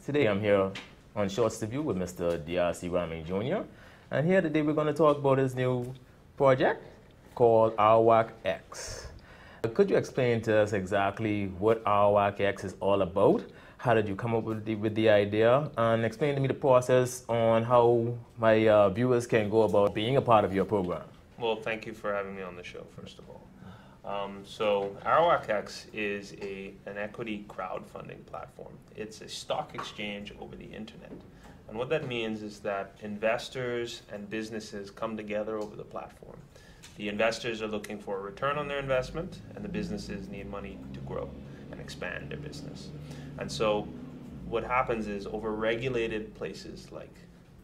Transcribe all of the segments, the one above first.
Today I'm here on Shorts to View with Mr. Rahming Junior. And here today we're going to talk about his new project called ArawakX. Could you explain to us exactly what ArawakX is all about? How did you come up with the idea? And explain to me the process on how my viewers can go about being a part of your program. Well, thank you for having me on the show, first of all. So ArawakX is an equity crowdfunding platform. It's a stock exchange over the internet. And what that means is that investors and businesses come together over the platform. The investors are looking for a return on their investment, and the businesses need money to grow and expand their business. And so what happens is over regulated places like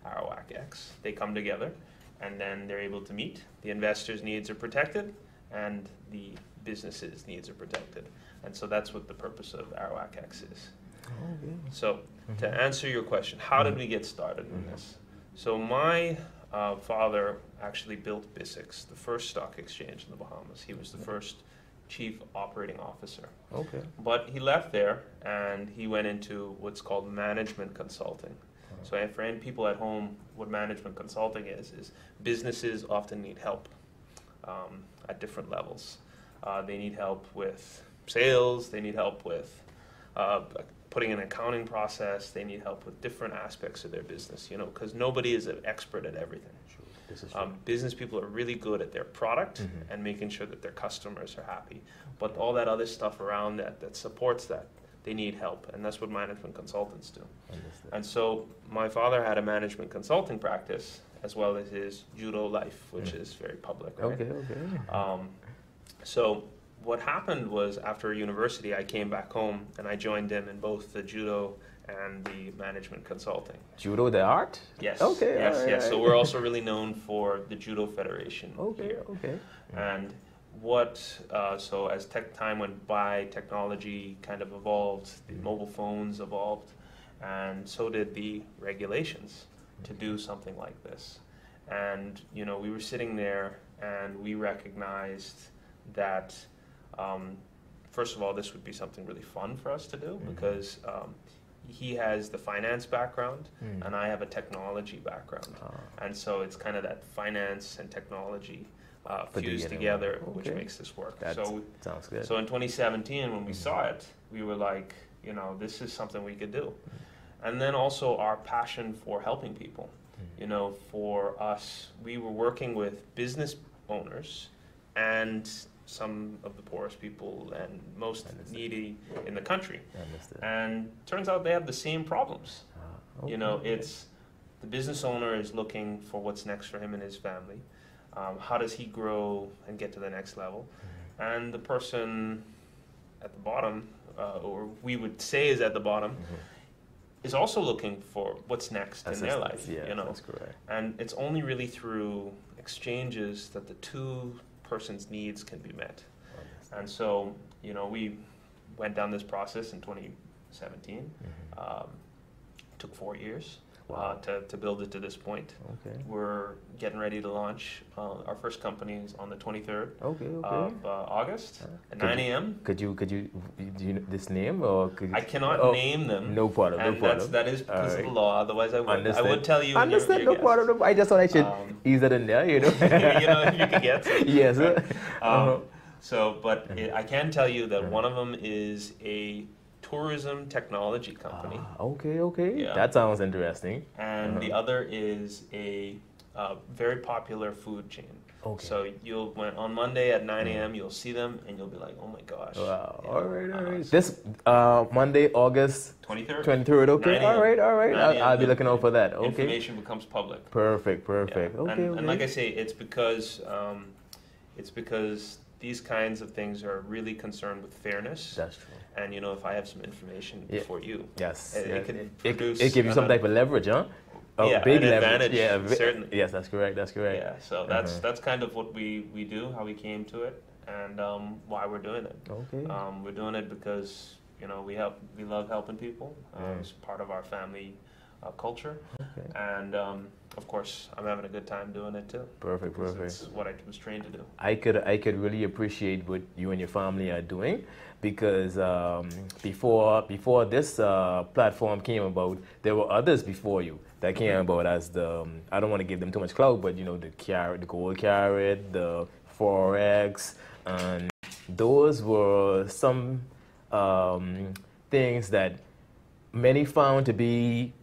ArawakX, they come together and then they're able to meet. The investors' needs are protected and the businesses' needs are protected. And so that's what the purpose of ArawakX is. Okay. So to answer your question, how did we get started in this? So my father actually built BISX, the first stock exchange in the Bahamas. He was the first chief operating officer. Okay. But he left there and he went into what's called management consulting. So for any people at home, what management consulting is businesses often need help at different levels. They need help with sales, they need help with putting an accounting process, they need help with different aspects of their business, you know, because nobody is an expert at everything. Sure. This is true. Business people are really good at their product and making sure that their customers are happy. But all that other stuff around that supports that, they need help, and that's what management consultants do. Understood. And so my father had a management consulting practice as well as his judo life, which is very public, right? Okay. So what happened was after university, I came back home and I joined him in both the judo and the management consulting. Judo, the art? Yes. Okay. Yes, right, yes. right. So we're also really known for the Judo Federation here. Okay. And so as time went by, technology kind of evolved, the mobile phones evolved, and so did the regulations to do something like this. And, you know, we were sitting there and we recognized that, first of all, this would be something really fun for us to do because he has the finance background and I have a technology background. And so it's kind of that finance and technology fused together, which makes this work. Sounds good. So in 2017, when we saw it, we were like, you know, this is something we could do. And then also our passion for helping people. You know, for us, we were working with business owners and some of the poorest people and most needy in the country. And turns out they have the same problems. You know, it's the business owner is looking for what's next for him and his family. How does he grow and get to the next level? And the person at the bottom, or we would say is at the bottom, is also looking for what's next in their life. Yeah, you know? That's correct. And it's only really through exchanges that the two person's needs can be met. And so, you know, we went down this process in 2017. Took 4 years. Wow. To build it to this point. Okay. We're getting ready to launch our first company is on the 23rd of August at 9 a.m. Could you do you know this name or could you, I cannot name them. No problem. And that is because of the law. Otherwise, I would. I would tell you. Understand? No problem. I just thought I should ease it in there. You know. You know, you can get. Yes. Right? But I can tell you that one of them is a tourism technology company. Okay. Yeah. That sounds interesting. And the other is a very popular food chain. Okay. So on Monday at 9 a.m. you'll see them and you'll be like, oh my gosh. Wow. All right. This Monday, August 23rd. 23rd. Okay. All right. I'll be looking out for that. Okay. Information becomes public. Perfect. Yeah. Okay. And like I say, it's because these kinds of things are really concerned with fairness. That's true. And you know, if I have some information before you, it can produce. It gives you some type of leverage, huh? Yeah, big an leverage. advantage. Certainly. Yes, that's correct. Yeah, so that's kind of what we do, how we came to it, and why we're doing it. Okay. We're doing it because you know we love helping people. It's part of our family culture. Okay. And of course, I'm having a good time doing it too. Perfect, perfect. It's what I was trained to do. I could really appreciate what you and your family are doing, because before this platform came about, there were others before you that came about as the I don't want to give them too much clout, but you know, the carrot, the gold carrot, the forex, and those were some things that many found to be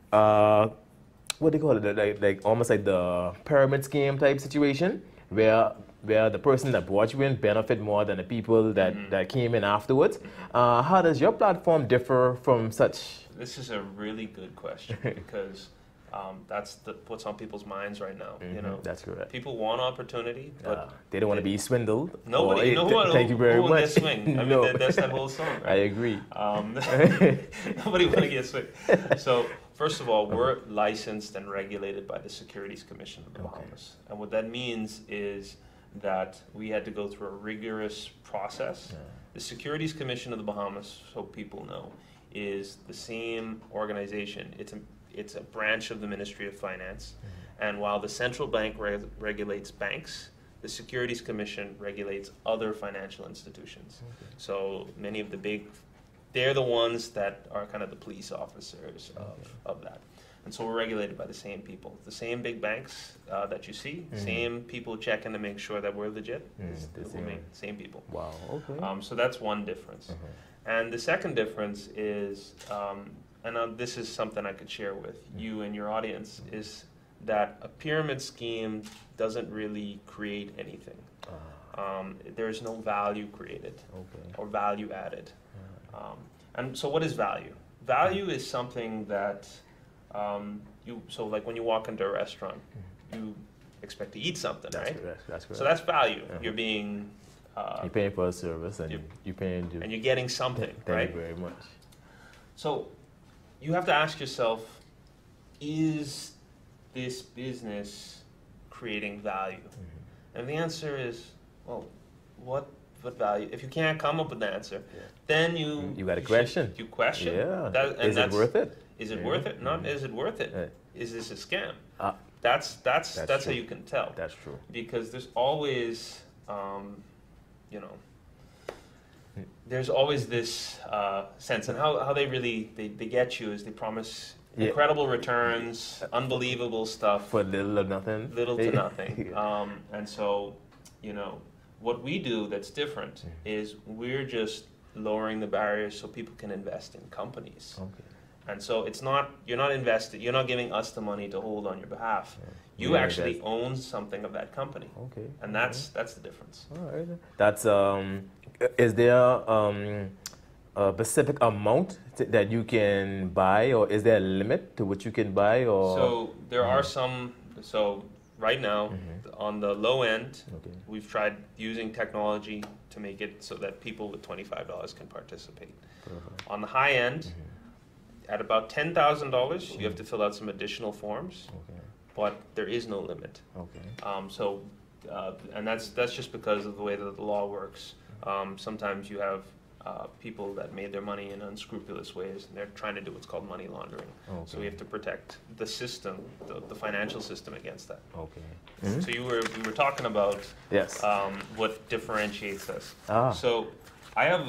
what do you call it, like almost like the pyramid scheme type situation, where the person that brought you in benefit more than the people that came in afterwards. How does your platform differ from such? This is a really good question because that's what's on people's minds right now. You know, That's correct. people want opportunity, but they don't want to be swindled. nobody. Thank you very who much. Get swing. I mean, that's that whole song. Right? I agree. Nobody want to get swing. So first of all, we're licensed and regulated by the Securities Commission of the Bahamas, and what that means is that we had to go through a rigorous process. The Securities Commission of the Bahamas, so people know, is the same organization. It's a branch of the Ministry of Finance, and while the central bank regulates banks, the Securities Commission regulates other financial institutions. So many of the big, they're the ones that are kind of the police officers of that. And so we're regulated by the same people. The same big banks that you see, same people checking to make sure that we're legit, same people. Wow, okay. So that's one difference. And the second difference is, and this is something I could share with you and your audience, is that a pyramid scheme doesn't really create anything. There's no value created or value added. And so what is value? Value is something that so like when you walk into a restaurant, you expect to eat something, right? That's correct. So that's value. You're being... you're paying for a service, and you're paying... And you're getting something, right? Thank you very much. So you have to ask yourself, is this business creating value? And the answer is, well, what value? If you can't come up with the answer, then you got a question. You question. Yeah. Is it worth it? Is it worth it? Not is it worth it? Is this a scam? That's how you can tell. That's true. Because there's always, you know, there's always this sense, and how they really they get you is they promise incredible returns, unbelievable stuff for little or nothing. Little to nothing. And so, you know, what we do that's different is we're just lowering the barriers so people can invest in companies. And so it's not, you're not giving us the money to hold on your behalf. You actually own something of that company. And that's the difference. All right. That's is there a specific amount that you can buy, or is there a limit to what you can buy? Or so there are some. So right now, on the low end, we've tried using technology to make it so that people with $25 can participate. On the high end, at about $10,000, you have to fill out some additional forms, but there is no limit. And that's just because of the way that the law works. Sometimes you have people that made their money in unscrupulous ways, and they're trying to do what's called money laundering. So we have to protect the system, the financial system, against that. So we were talking about what differentiates us. So I have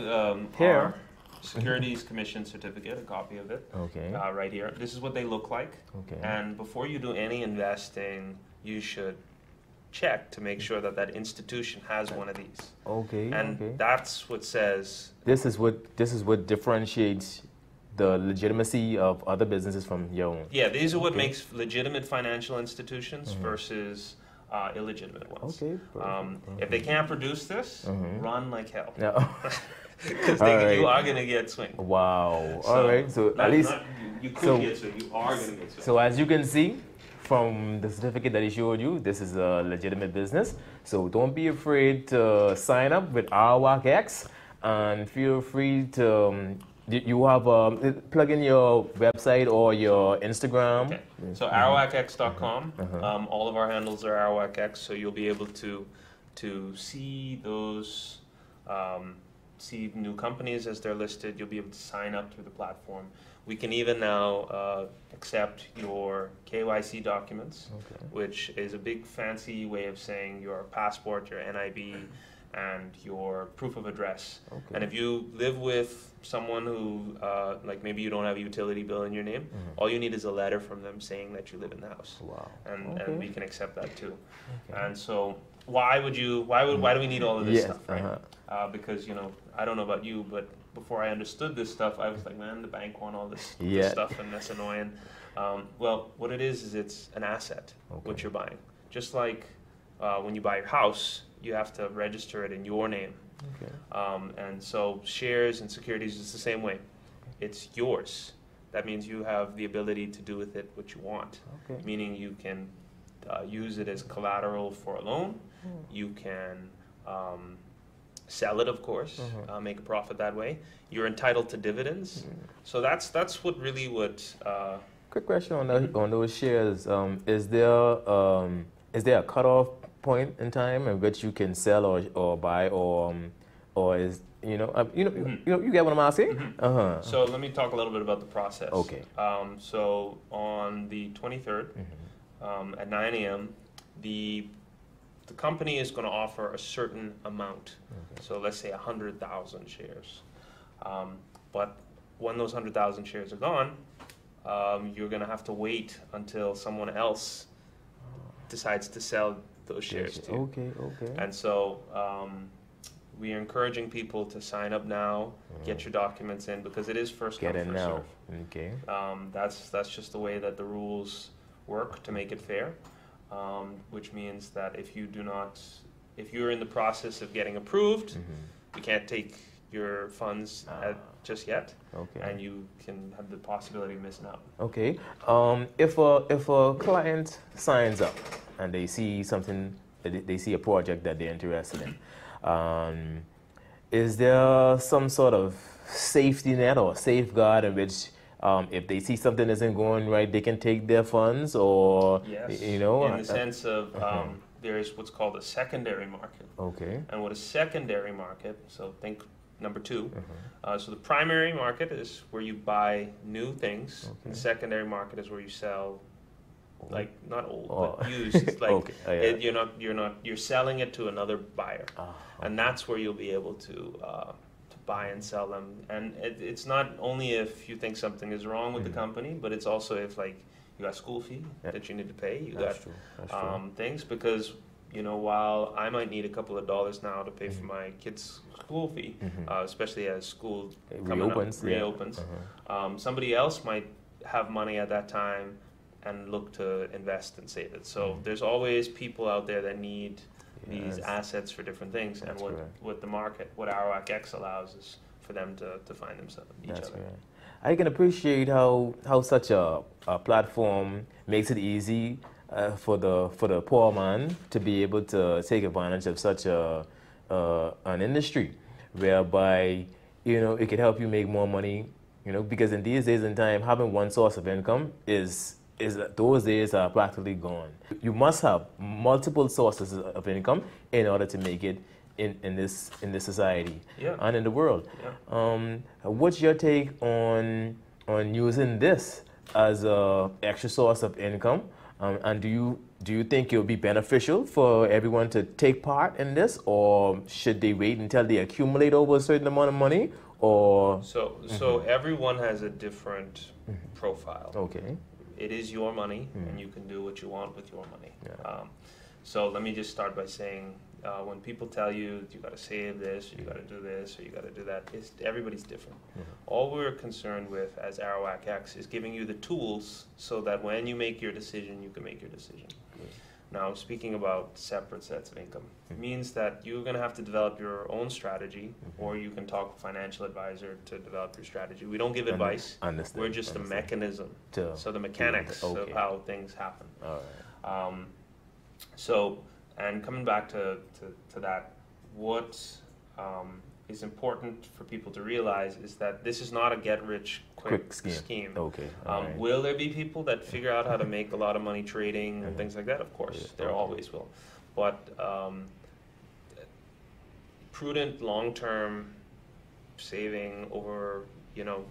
our Securities Commission certificate, a copy of it, right here. This is what they look like. And before you do any investing, you should check to make sure that that institution has one of these. And that's what says... This is what differentiates the legitimacy of other businesses from your own. Yeah, these are what makes legitimate financial institutions versus illegitimate ones. If they can't produce this, run like hell. Because you are going to get swinged. Wow. So, all right. So at least you could get swinged. You are going to get swinged. So as you can see from the certificate that he showed you, this is a legitimate business. So don't be afraid to sign up with ArawakX, and feel free to you have plug in your website or your Instagram. So ArawakX.com. All of our handles are ArawakX, so you'll be able to see those see new companies as they're listed. You'll be able to sign up through the platform. We can even now accept your KYC documents, which is a big fancy way of saying your passport, your NIB, and your proof of address. And if you live with someone who, like maybe you don't have a utility bill in your name, all you need is a letter from them saying that you live in the house. Wow. And we can accept that too. And so why do we need all of this stuff, right? Because, I don't know about you, but before I understood this stuff, I was like, man, the bank want all this stuff, and that's annoying. Well, what it is it's an asset, what you're buying. Just like when you buy your house, you have to register it in your name. And so shares and securities is the same way. It's yours. That means you have the ability to do with it what you want, meaning you can use it as collateral for a loan. You can sell it, of course, make a profit that way. You're entitled to dividends. So that's what. Quick question on those shares. Is there a cutoff point in time in which you can sell or buy or is you get what I'm asking? So let me talk a little bit about the process. So on the 23rd at 9 a.m. the company is going to offer a certain amount. So let's say 100,000 shares. But when those 100,000 shares are gone, you're going to have to wait until someone else decides to sell those shares to you. And so we are encouraging people to sign up now, get your documents in, because it is first come, first serve. That's just the way that the rules work to make it fair. Which means that if you're in the process of getting approved, you can't take your funds just yet, and you can have the possibility of missing out. If a client signs up and they see something, they see a project that they're interested in, is there some sort of safety net or safeguard in which if they see something isn't going right, they can take their funds, or in the sense of there is what's called a secondary market. And what a secondary market? So think number two. So the primary market is where you buy new things. The secondary market is where you sell, like not old but used. It's like you're selling it to another buyer, and that's where you'll be able to buy and sell them. And it's not only if you think something is wrong with the company, but it's also if like you got school fee that you need to pay, you got things, because while I might need a couple of dollars now to pay for my kids' school fee, especially as school reopens, somebody else might have money at that time and look to invest and save it. So there's always people out there that need these assets for different things, and what ArawakX allows is for them to find themselves, each other. I can appreciate how such a platform makes it easy for the poor man to be able to take advantage of such an industry, whereby it can help you make more money. Because in these days and time, having one source of income is those days are practically gone. You must have multiple sources of income in order to make it in this society and in the world. What's your take on using this as an extra source of income? And do you think it will be beneficial for everyone to take part in this, or should they wait until they accumulate over a certain amount of money? Or so everyone has a different profile. It is your money, and you can do what you want with your money. So let me just start by saying, when people tell you got to save this, or you got to do this, or you got to do that, everybody's different. All we're concerned with as ArawakX is giving you the tools so that when you make your decision, you can make your decision. Now, speaking about separate sets of income, it means that you're going to have to develop your own strategy, or you can talk to a financial advisor to develop your strategy. We don't give advice. We're just a mechanism. So the mechanics of how things happen. And coming back to that, what is important for people to realize is that this is not a get-rich-quick scheme. Will there be people that figure out how to make a lot of money trading and things like that? Of course, there always will. But prudent, long-term saving, over,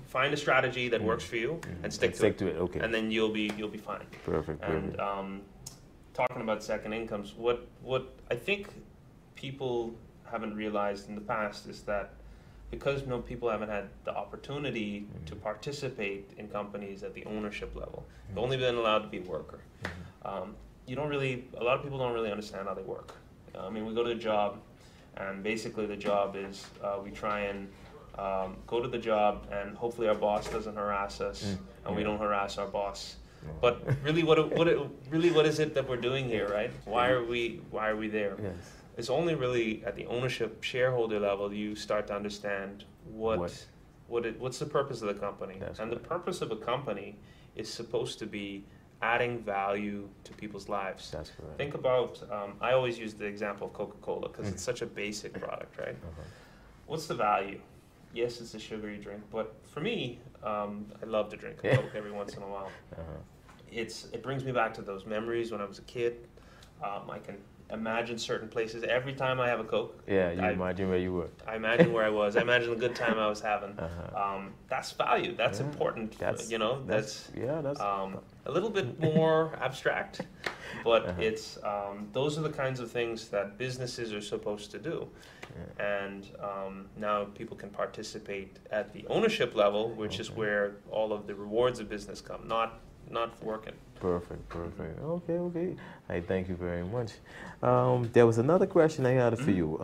find a strategy that works for you and stick to it. Okay. And then you'll be fine. Perfect. And talking about second incomes, what I think people haven't realized in the past is that because people haven't had the opportunity to participate in companies at the ownership level, they've only been allowed to be a worker. A lot of people don't really understand how they work. We go to the job, and basically the job is we try and go to the job, and hopefully our boss doesn't harass us, and we don't harass our boss. But really, what is it that we're doing here, right? Why are we there? Yes. It's only really at the ownership shareholder level you start to understand what's the purpose of the company. And the purpose of a company is supposed to be adding value to people's lives. That's correct. Think about, I always use the example of Coca-Cola because it's such a basic product, right? What's the value? Yes, it's a sugary drink, but for me, I love to drink a Coke every once in a while. It brings me back to those memories when I was a kid. I can imagine certain places every time I have a Coke. Yeah, imagine where you were. I imagine where I was. I imagine the good time I was having. That's value. That's important. That's a little bit more abstract, but it's those are the kinds of things that businesses are supposed to do. And now people can participate at the ownership level, which is where all of the rewards of business come, not working. Perfect. Okay. I thank you very much. There was another question I had for you.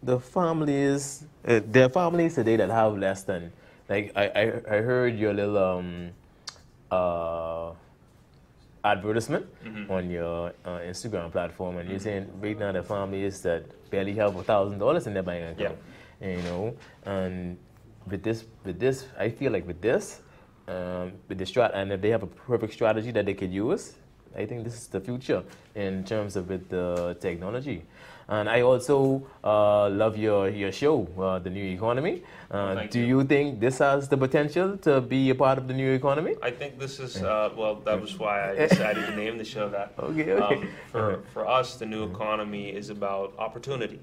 There are families today that have less than, like I heard your little advertisement on your Instagram platform, and you're saying right now the families that barely have $1,000 in their bank account, and with this, I feel like with this. With the and if they have a perfect strategy that they could use, I think this is the future in terms of with the technology. And I also love your show, The New Economy. Do you think this has the potential to be a part of the new economy? I think this is, that was why I decided to name the show that. Okay. For us, the new economy is about opportunity.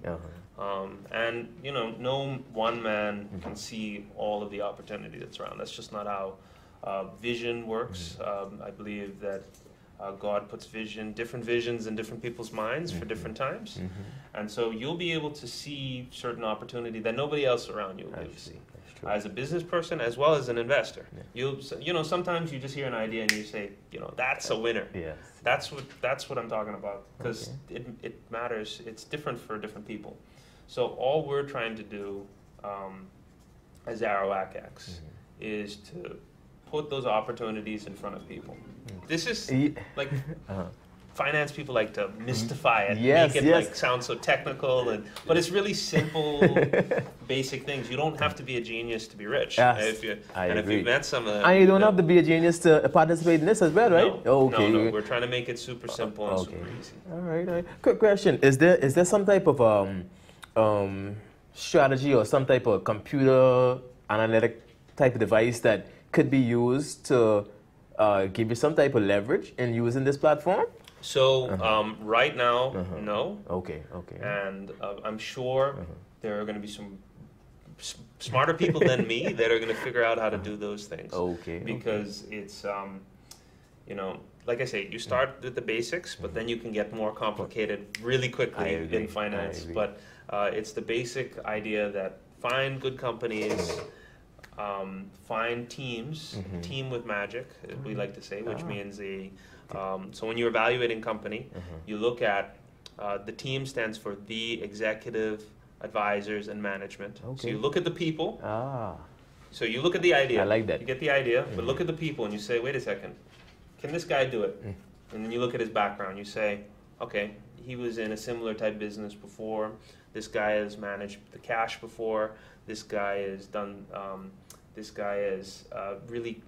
And, no one man can see all of the opportunity that's around. That's just not how vision works. I believe that God puts different visions in different people's minds for different times. And so you'll be able to see certain opportunity that nobody else around you will be able to see. As a business person as well as an investor. Sometimes you just hear an idea and you say, that's a winner. Yes. That's what I'm talking about, because it matters. It's different for different people. So all we're trying to do as ArawakX is to put those opportunities in front of people. This is like finance people like to mystify it, make it sound so technical, but it's really simple, basic things. You don't have to be a genius to be rich. Yes, if you've met some of them, and you don't have to be a genius to participate in this as well, right? No, no. We're trying to make it super simple and super easy. All right. Quick question: Is there some type of strategy or some type of computer analytic type of device that could be used to give you some type of leverage in using this platform? So right now, no. Okay. And I'm sure there are going to be some smarter people than me that are going to figure out how to do those things. Okay. Because it's, like I say, you start with the basics, but then you can get more complicated really quickly in finance. But it's the basic idea that find good companies, find teams, team with magic, we like to say, which means so when you're evaluating company, you look at the team stands for the executive, advisors, and management. So you look at the people. So you look at the idea. I like that. You get the idea, but look at the people and you say, wait a second, can this guy do it? And then you look at his background. You say, okay, he was in a similar type business before. This guy has managed the cash before. This guy has done. This guy is really,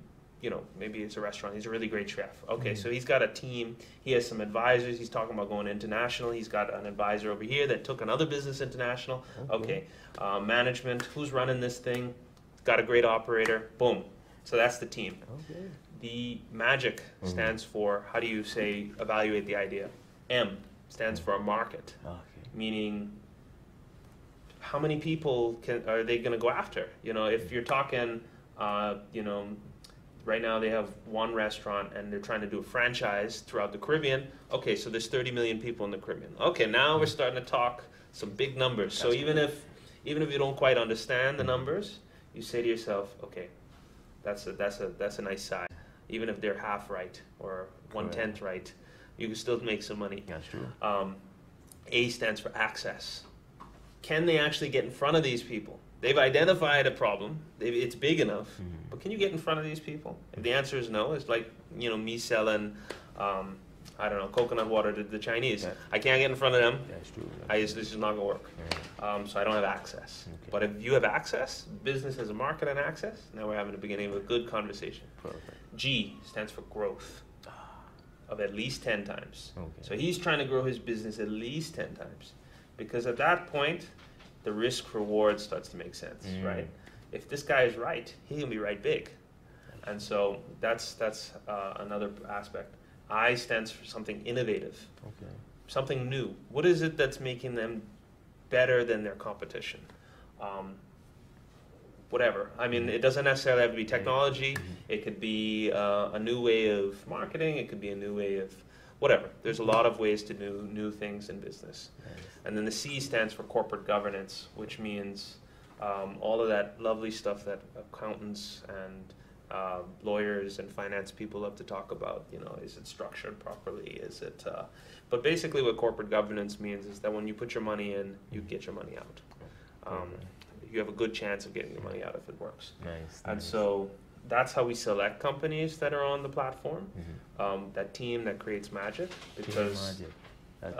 maybe it's a restaurant. He's a really great chef. Okay, so he's got a team. He has some advisors. He's talking about going international. He's got an advisor over here that took another business international. Okay, management. Who's running this thing? Got a great operator. Boom. So that's the team. Okay. The magic stands for, how do you say, evaluate the idea? M stands for a market, meaning how many people are they going to go after? You know, if you're talking, you know, right now they have one restaurant and they're trying to do a franchise throughout the Caribbean. Okay, so there's 30 million people in the Caribbean. Okay, now we're starting to talk some big numbers. So even if you don't quite understand the numbers, you say to yourself, okay, that's a nice size. Even if they're half right or 1/10 right, you can still make some money. That's true. A stands for access. Can they actually get in front of these people? They've identified a problem. It's big enough, but can you get in front of these people? If the answer is no, it's like, you know, me selling, I don't know, coconut water to the Chinese. Yeah. I can't get in front of them. That's true. This is not gonna work. Yeah. So I don't have access. Okay. But if you have access, business has a market and access. Now we're having the beginning of a good conversation. Perfect. G stands for growth of at least 10 times. Okay. So he's trying to grow his business at least 10 times. Because at that point, the risk reward starts to make sense, right? If this guy is right, he can be right big. And so that's another aspect. I stands for something innovative, something new. What is it that's making them better than their competition? Whatever. I mean, it doesn't necessarily have to be technology. It could be a new way of marketing. It could be a new way of whatever. There's a lot of ways to do new things in business. And then the C stands for corporate governance, which means all of that lovely stuff that accountants and lawyers and finance people love to talk about. You know, is it structured properly? Is it? But basically, what corporate governance means is that when you put your money in, you get your money out. You have a good chance of getting your money out if it works. Nice. And so that's how we select companies that are on the platform. That team that creates magic, because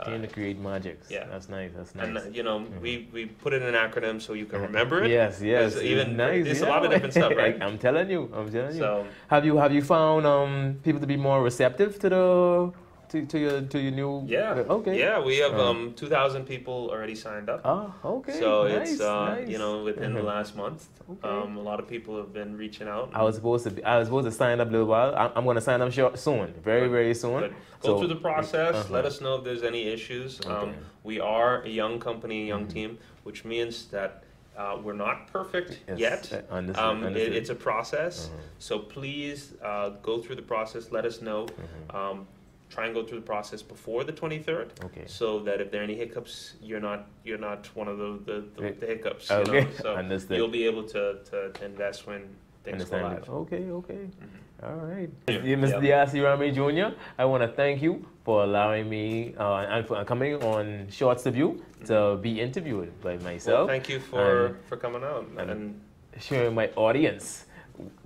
team to create magic. Yeah, that's nice. That's nice. And you know, we put it in an acronym so you can remember it. Yes. Even nice. there's a lot of different stuff, right? I'm telling you. So have you found people to be more receptive to the to your new? Yeah. Okay. Yeah, we have 2,000 people already signed up. Oh, okay. So nice, it's nice. you know, within the last month, Okay. a lot of people have been reaching out. I was supposed to sign up a little while. I'm going to sign up soon, very soon. Good. Go through the process. Let us know if there's any issues. Okay. We are a young company, young team, which means that we're not perfect yet. Understood. It's a process. So please go through the process. Let us know. Try and go through the process before the 23rd, so that if there are any hiccups, you're not one of the hiccups. Okay. You know? So Understood. you'll be able to invest when things go live. Okay. All right. Mr. Rahming Junior, I want to thank you for allowing me and for coming on Shorts to View to be interviewed by myself. Well, thank you for coming out and sharing my audience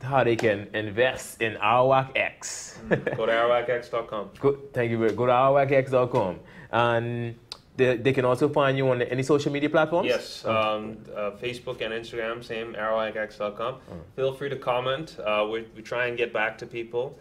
how they can invest in ArawakX. Go to ArawakX.com. Thank you. Go to ArawakX.com. And they can also find you on any social media platforms? Yes, Facebook and Instagram, same, ArawakX.com. Feel free to comment. We try and get back to people.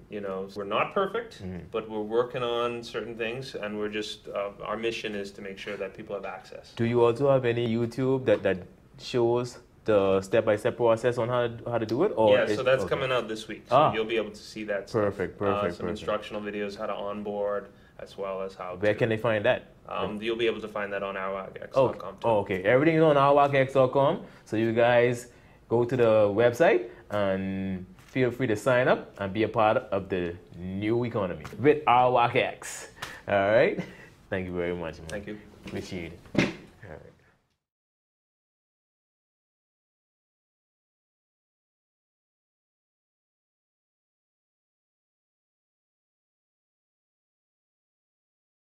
You know, we're not perfect, but we're working on certain things, and we're just, our mission is to make sure that people have access. Do you also have any YouTube that shows the step-by-step process on how to do it? Or yeah, so that's coming out this week. So you'll be able to see that stuff. Perfect. Some instructional videos, how to onboard, as well as how Where can they find that? You'll be able to find that on ArawakX.com too. Okay. Everything is on ArawakX.com. So you guys go to the website and feel free to sign up and be a part of the new economy with ArawakX. All right? Thank you very much, man. Thank you. Appreciate it. All right.